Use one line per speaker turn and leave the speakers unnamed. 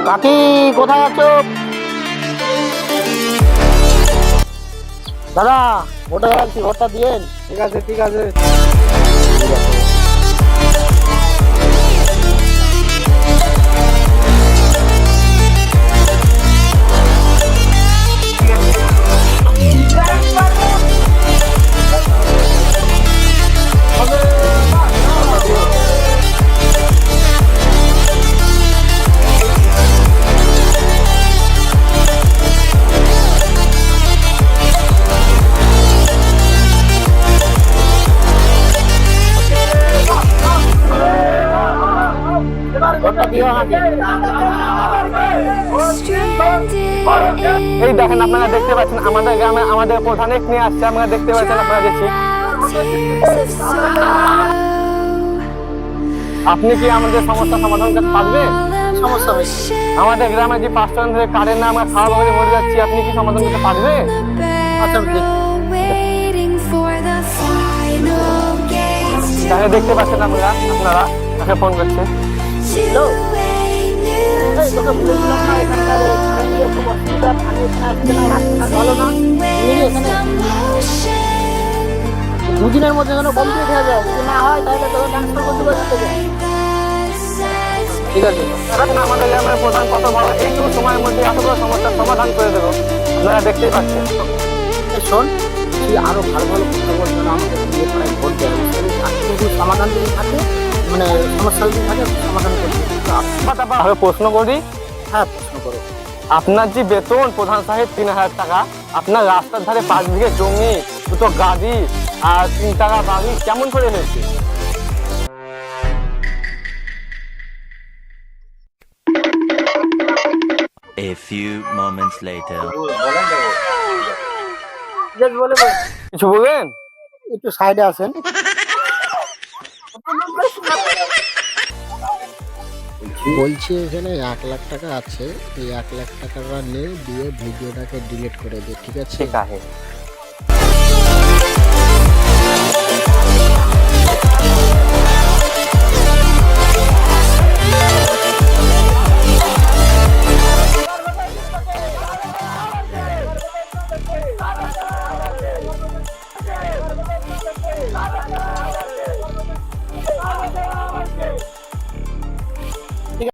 কাকি কোথায় আছো? দাদা ভোটে আছি, ভোটটা দিয়েন।
ঠিক আছে ঠিক আছে।
ভোটটা দিও আমাকে।
এই দেখেন, আপনারা দেখতে পাচ্ছেন আমাদের গ্রামে আমাদের প্রধানিক নিয়ে আসছে। আপনারা দেখতে পাচ্ছেন, আপনারা দেখছি। আপনি কি আমাদের সমস্যা সমাধান করতে পারবেন?
সমস্যা হয়েছে
আমাদের গ্রামে যে 5 জন ধরে কারেন্ট না আমরা খাওয়া বলে মরে যাচ্ছি, আপনি কি সমাধান করতে পারবেন?
আচ্ছা আমি দেখি।
তাহলে দেখতে পাচ্ছেন আপনারা তাকে ফোন করছে।
হ্যালো, এই তোকে বলেছিলাম না এখানকার এই খুব অসুবিধা, পানি এখানে আসছে না, রাস্তাঘাট ভালো না। তুমি এখানে 2 দিনের মধ্যে যেন কমপ্লিট হয়ে যায়, যদি না হয় তাহলে তোকে ট্রান্সফার করতে পারবে তোকে। ঠিক আছে,
এখন আমাদের গ্রামের প্রধান কত বড়, এইটুকু সময়ের মধ্যে এতগুলো সমস্যার সমাধান করে দেবো। আপনারা দেখতেই পাচ্ছেন।
এই শোন, তুই আরো ভালো ভালো কথা বলছো না, আমাকে বিয়ে করায় ভোট দেয়, যদি সমাধান যদি থাকে, মানে সমস্যা যদি থাকে সমাধান করবি।
তারপর প্রশ্ন করি,
হ্যাঁ প্রশ্ন করো।
আপনার যে বেতন প্রধান সাহেব 3,000 টাকা, আপনার রাস্তার ধারে 5 বিঘে জমি, 2টো গাড়ি আর 3 টাকা বাড়ি কেমন করে হয়েছে?
A few moments later.
কিছু বলবেন?
একটু সাইডে আসেন। বলছি এখানে 1 লাখ টাকা আছে, এই 1 লাখ টাকাটা নিয়ে দিয়ে ভিডিওটাকে ডিলিট করে দে, ঠিক আছে?
ঠিক আছে।